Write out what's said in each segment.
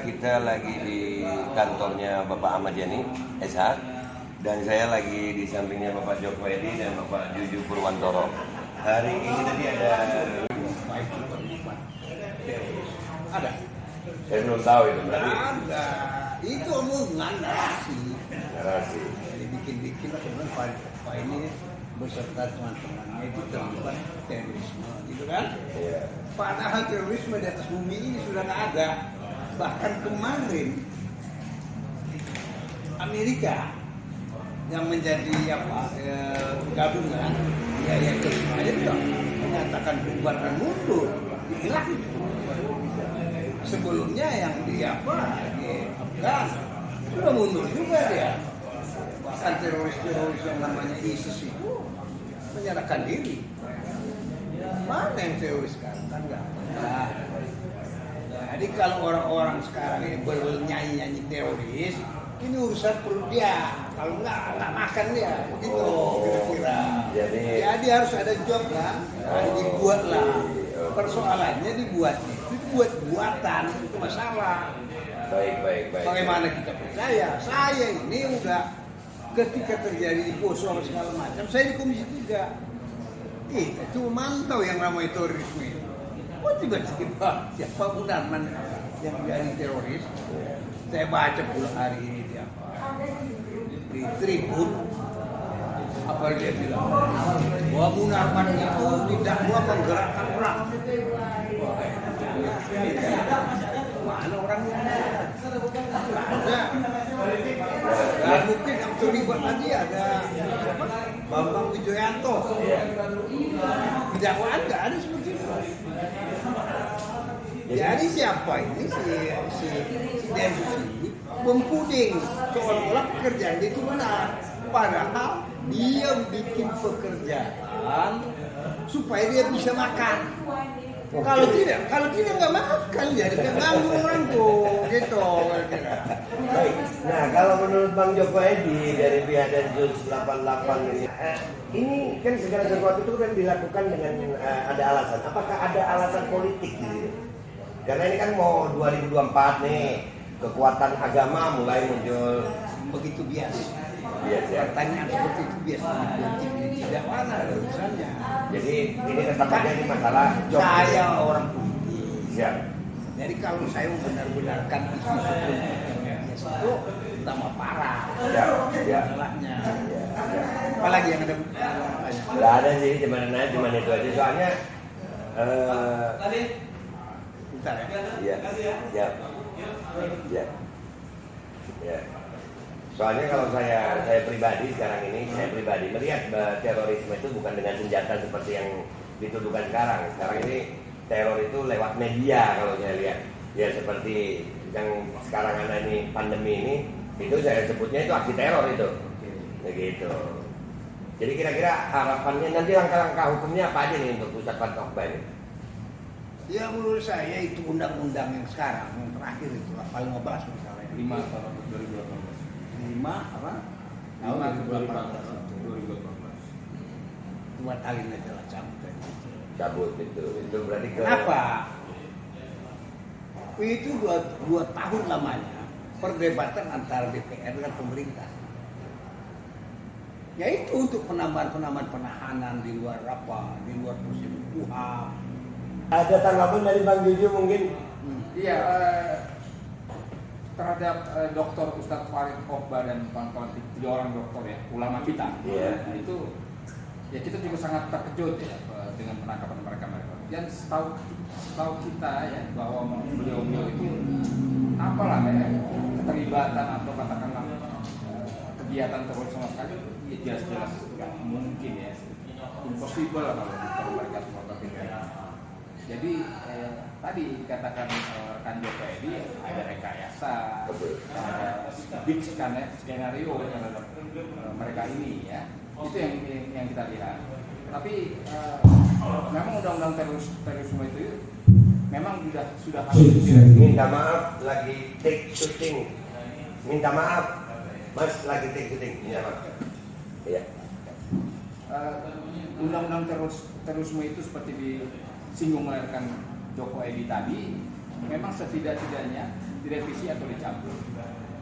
kita lagi di kantornya Bapak Ahmad Yani, SH, dan saya lagi di sampingnya Bapak Joko Edi dan Bapak Juju Purwantoro. Hari ini tadi ada... Ada? Saya belum tahu itu berarti. Ada. Itu omongan narasi. Narasi. Jadi bikin-bikin lah kemudian Pak ini beserta teman-temannya itu terlibat terorisme, gitu kan? Iya. Padahal terorisme di atas bumi ini sudah nggak ada. Bahkan kemarin Amerika yang menjadi gabungan ya yang kelima aja bilang menyatakan bubar dan mundur, hilang itu. Sebelumnya yang di Afgan sudah mundur juga dia. Bahkan teroris-teroris yang namanya ISIS itu menyerahkan diri. Mana yang teroris sekarang? Kan nggak ada. Jadi kalau orang-orang sekarang ini bernyanyi-nyanyi teroris, ini urusan perut dia. Kalau nggak makan dia, begitu kira-kira. Jadi harus ada job lah, dibuat lah. Persoalannya dibuatnya itu buat-buatan, itu masalah. Baik. Bagaimana kita percaya? Saya ini udah ketika terjadi di Poso segala macam, saya di Komisi 3. Kita cuma mantau yang namanya terorisme. Oh tiba-tiba siapa Munarman yang jadi teroris? Saya baca pula hari ini di Tribun. Apa dia bilang? Bahwa Munarman itu tidak menggerakkan orang. Mana orangnya? Ada. Dan mungkin yang terlibat lagi ada Bambang Wijoyanto. Tidak ada seperti itu. Jadi siapa ini si Densus ini mempuding seolah-olah pekerjaan dia itu benar. Padahal dia bikin pekerjaan supaya dia bisa makan. Kalau tidak nggak makan, jadi ganggu orang tuh, gitu. Baik. Nah, kalau menurut Bang Joko Edi dari pihak Densus 88 ini kan segala sesuatu itu kan dilakukan dengan ada alasan. Apakah ada alasan politik di sini? Karena ini kan mau 2024 nih, kekuatan agama mulai muncul. Begitu biasa. Ya. Pertanyaan seperti itu biasa politik ini tidak mana ada urusannya. Jadi ini tetap aja di masalah job. Saya orang politik. Siap. Jadi kalau saya membenar-benarkan isu-isu itu tambah parah. Ya. Masalahnya. Apalagi yang ada Nggak ada sih, cuma itu aja. Soalnya bentar ya. Ya. Soalnya kalau saya pribadi sekarang ini, melihat terorisme itu bukan dengan senjata seperti yang dituduhkan sekarang. Sekarang ini teror itu lewat media kalau saya lihat. Ya seperti yang sekarang ada ini pandemi ini, itu saya sebutnya itu aksi teror itu. Begitu. Jadi kira-kira harapannya nanti langkah-langkah hukumnya apa aja nih untuk Ustadz Fatokba ini? Ya menurut saya itu undang-undang yang sekarang yang terakhir itu pasal 15 misalnya. 5 tahun 2018. 5 apa? Tahun 2018. Cuma talin aja lah Cabut itu berarti ke... Kenapa? Itu dua tahun lamanya perdebatan antara DPR dengan pemerintah. Yaitu untuk penambahan penahanan di luar prosedur KUHP. Ada tanggapan dari Bang Juju mungkin? Iya, terhadap Dr. Ustadz Farid Okba dan kawan-kawan 3 orang dokter ya, ulama kita. Yeah. Nah, itu ya kita juga sangat terkejut ya dengan penangkapan mereka. Dan setahu kita ya bahwa beliau itu apalah ya keterlibatan atau katakanlah kegiatan teroris sama sekali ya jelas nggak mungkin ya, impossible lah kalau mereka semua terlibat. Jadi tadi dikatakan rekan Joko Edi ada rekayasa, ada big skenario terhadap mereka ini ya, itu yang kita lihat. Tapi memang undang-undang terorisme itu memang sudah harus minta maaf lagi take shooting. Minta maaf Mas lagi take shooting. Minta maaf. Iya. Undang-undang terorisme itu seperti disinggung oleh rekan Joko Edi tadi memang setidak-tidaknya direvisi atau dicabut.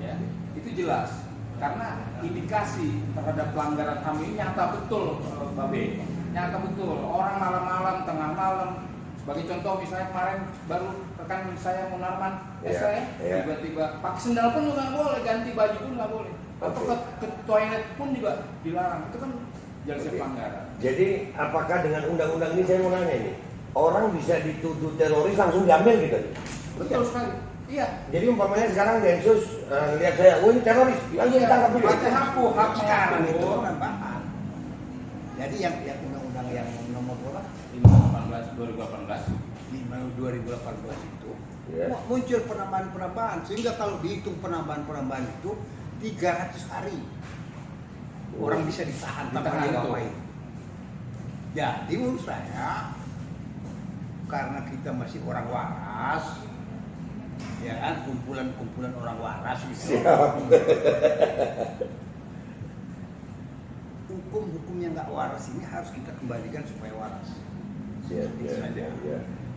Ya, itu jelas. Karena indikasi terhadap pelanggaran HAM ini nyata betul, Babe. Nyata betul. Orang malam-malam, tengah malam. Sebagai contoh misalnya kemarin baru rekan saya Munarman, saya tiba-tiba pakai sendal pun nggak boleh, ganti baju pun nggak boleh. Atau ke toilet pun juga dilarang. Itu kan jelas pelanggaran. Jadi apakah dengan undang-undang ini saya mau nanya ini, orang bisa dituduh teroris langsung diambil gitu? Betul sekali. Iya. Jadi umpamanya sekarang Densus lihat saya, oh ini teroris, langsung ditangkap dulu. Hak sekarang itu penambahan. Jadi yang undang-undang yang nomor berapa? 2018 itu muncul penambahan sehingga kalau dihitung penambahan itu 300 hari orang bisa ditahan tanpa diapain. Jadi menurut saya karena kita masih orang waras, ya kan, kumpulan orang waras gitu. Hukum yang nggak waras ini harus kita kembalikan supaya waras. Ya.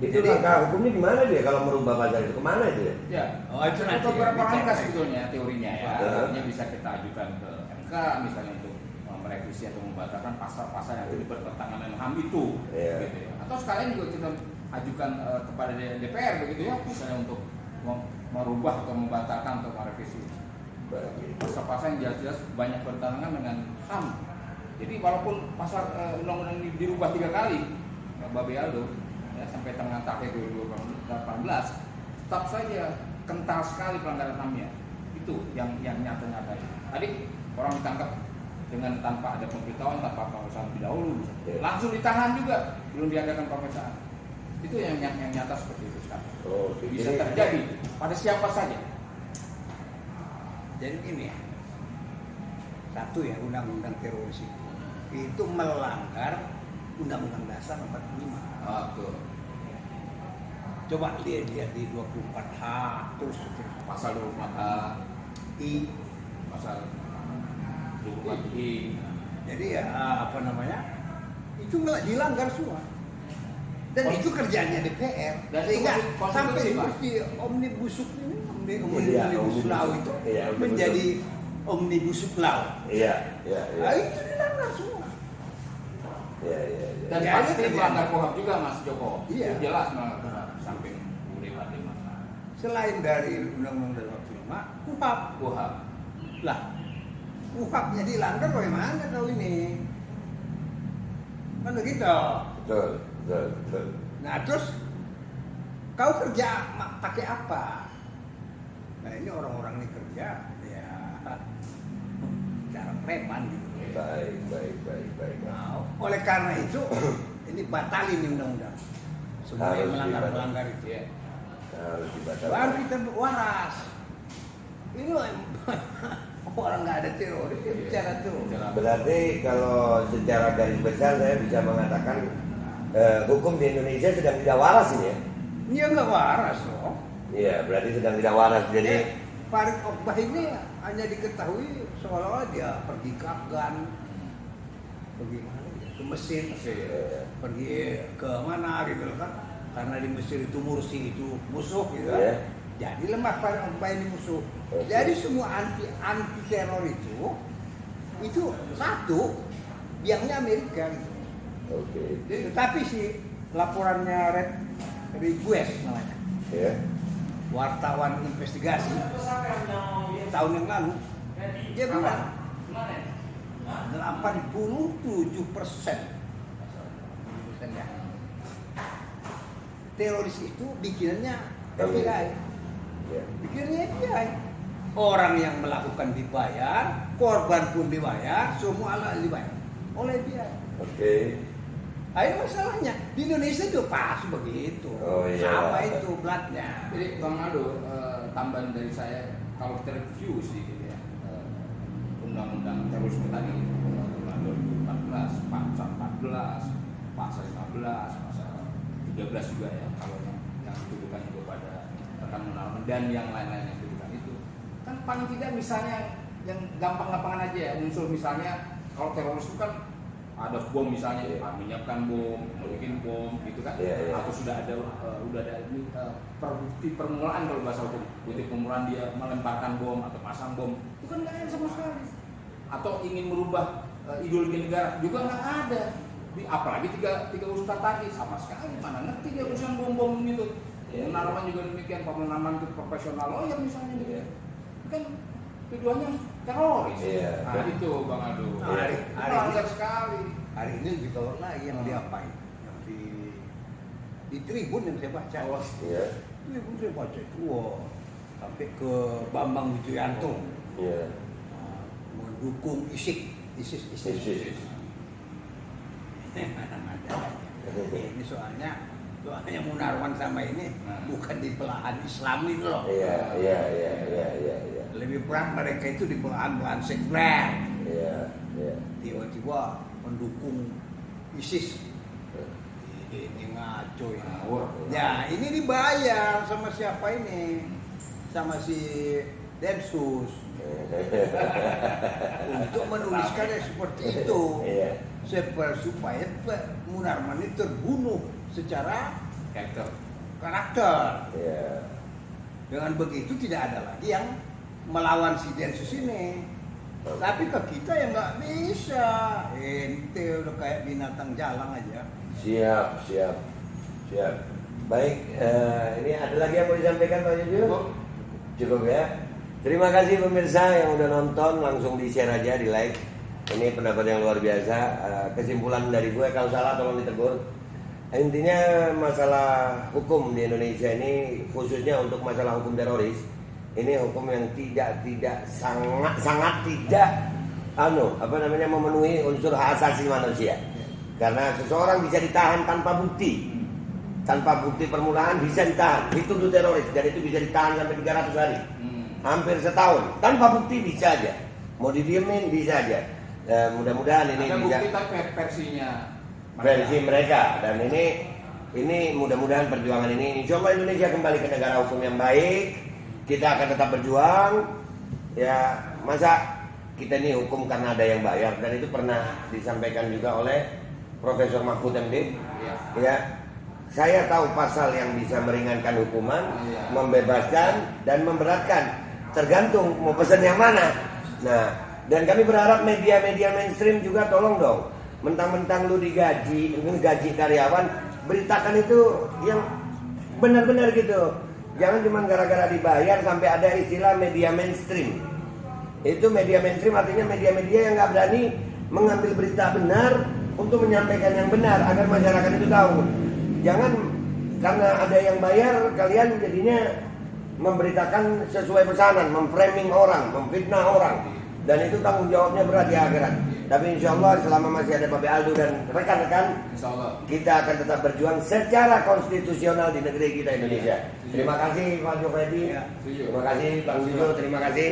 Itu langkah hukumnya di mana dia kalau merubah pasal itu? Kemana itu ya? Ya. Oh, itu nanti beberapa langkah sebetulnya teorinya ya. Artinya bisa kita ajukan ke MK misalnya untuk merevisi atau membatalkan pasal-pasal yang itu bertentangan dengan HAM itu. Gitu ya. Atau sekalian juga kita ajukan kepada DPR begitu ya, misalnya untuk merubah atau membatalkan atau merevisi pasal-pasal yang jelas-jelas banyak bertentangan dengan HAM. Jadi walaupun pasal undang-undang ini dirubah 3 kali, Babe Aldo, ya, sampai tengah tahun 2018, tetap saja kental sekali pelanggaran HAM-nya. Itu yang nyata-nyata. Tadi orang ditangkap dengan tanpa ada pemberitahuan, tanpa pemeriksaan lebih dahulu, langsung ditahan juga, belum diadakan pemeriksaan. Itu yang nyata seperti itu sekarang. Bisa terjadi pada siapa saja. Jadi gini ya, satu ya, undang-undang teroris itu melanggar Undang-Undang Dasar 45. Betul. Coba lihat di 24H terus Pasal 24H, pasal 24I. Jadi ya itu dilanggar semua. Dan itu kerjanya DPR. Dan sehingga sampai Pak. di omnibus law itu menjadi omnibus law. Iya. Nah, itu dilanggar semua. Iya. Dan pasti melanggar KUHAP juga Mas Joko. Iya. Itu jelas melanggar KUHAP samping UUD 45. Selain dari Undang-Undang 45, KUHAP. Lah, KUHAP-nya dilanggar bagaimana kau ini? Kan begitu. Betul. Nah, terus kau kerja pakai apa? Nah, ini orang-orang ini kerja ya cara preman gitu. Baik. Nah, oleh karena itu ini batalin undang-undang. Semua yang melanggar itu ya. Harus dibatalkan. Baru kita waras. Ini orang nggak ada teroris dia bicara tuh. Berarti kalau secara garis besar saya bisa mengatakan hukum di Indonesia sedang tidak waras ini ya? Dia nggak waras loh. Iya, berarti sedang tidak waras. Jadi Farid Okbah ini hanya diketahui seolah-olah dia pergi ke Afgan, pergi mana? Ke Mesir, pergi ke mana gitu kan? Karena di Mesir itu Mursi itu musuh gitu kan? Jadi lemah Farid Okbah ini musuh. Jadi semua anti teror itu satu biangnya Amerika gitu. Tetapi si laporannya Red Request namanya. Wartawan investigasi tahun yang lalu dia bilang 87% ya. Teroris itu bikinannya FBI. Bikinannya FBI. Orang yang melakukan dibayar, korban pun dibayar, semua dibayar oleh FBI. Nah, ini masalahnya di Indonesia juga pas begitu. Sama itu platnya. Jadi Bang Aldo, tambahan dari saya, kalau kita review sedikit ya, undang-undang terorisme tadi, undang-undang 2014, pasal 14, pasal 15, pasal 13 juga ya, kalau yang dituduhkan juga pada rekan Munarman dan yang lain-lain yang dituduhkan itu, kan paling tidak misalnya yang gampang-gampangan aja ya, unsur misalnya kalau teroris itu kan ada bom misalnya, Iya. menyiapkan bom, bikin bom, gitu kan? Iya, iya. Atau sudah ada bukti permulaan kalau bahasa hukum, bukti permulaan dia melemparkan bom atau pasang bom, itu kan nggak ada sama sekali. Atau ingin merubah ideologi negara juga nggak ada. Apalagi tiga ustadz tadi sama sekali mana ngerti dia urusan bom-bom gitu. Iya. Munarman juga demikian, Pak Munarman itu profesional lawyer misalnya gitu. Iya. Kan tujuannya teroris. Iya. Nah itu Bang Adu. Hari Melanggar sekali. hari ini lebih kolot lagi yang diapain? Yang di Tribun yang saya baca. Iya. Tribun saya baca itu, wah, sampai ke Bambang Wijoyanto. Iya. Mendukung ISIS. Isis. Ini soalnya Munarman sama ini bukan di belahan Islam itu loh. Iya. Lebih berat mereka itu di belahan sekuler. Iya. Tiba-tiba mendukung ISIS. Ini ngaco ini. Ngawur. Ya ini dibayar sama siapa ini? Sama si Densus. Untuk menuliskannya seperti itu. Iya. Supaya Munarman ini terbunuh secara karakter. Iya. Dengan begitu tidak ada lagi yang melawan si Densus ini. Tapi ke kita yang nggak bisa. Ente udah kayak binatang jalang aja. Siap. Baik, ini ada lagi yang mau disampaikan Pak Jujur? Cukup ya. Terima kasih pemirsa yang udah nonton, langsung di share aja, di like. Ini pendapat yang luar biasa. Kesimpulan dari gue, kalau salah tolong ditegur. Intinya masalah hukum di Indonesia ini, khususnya untuk masalah hukum teroris, ini hukum yang tidak sangat tidak memenuhi unsur hak asasi manusia. Karena seseorang bisa ditahan tanpa bukti permulaan bisa ditahan, itu tuh teroris, dan itu bisa ditahan sampai 300 hari, hampir setahun, tanpa bukti bisa aja, mau didiemin bisa aja. Mudah-mudahan ini ada bisa bukti tapi versinya versi mereka, dan ini mudah-mudahan perjuangan ini, insya Allah Indonesia kembali ke negara hukum yang baik. Kita akan tetap berjuang. Ya masa kita ini hukum karena ada yang bayar, dan itu pernah disampaikan juga oleh Profesor Mahfud MD. Ya, saya tahu pasal yang bisa meringankan hukuman, membebaskan dan memberatkan, tergantung mau pesan yang mana. Nah, dan kami berharap media-media mainstream juga tolong dong, mentang-mentang lu gaji karyawan, beritakan itu yang benar-benar gitu. Jangan cuma gara-gara dibayar sampai ada istilah media mainstream. Itu media mainstream artinya media-media yang nggak berani mengambil berita benar untuk menyampaikan yang benar agar masyarakat itu tahu. Jangan karena ada yang bayar kalian jadinya memberitakan sesuai pesanan, memframing orang, memfitnah orang, dan itu tanggung jawabnya berat di akhirat. Tapi insya Allah selama masih ada Pak Aldo dan rekan-rekan, kita akan tetap berjuang secara konstitusional di negeri kita Indonesia. Terima kasih Pak Jofredi, terima kasih Bang Jujur, terima kasih.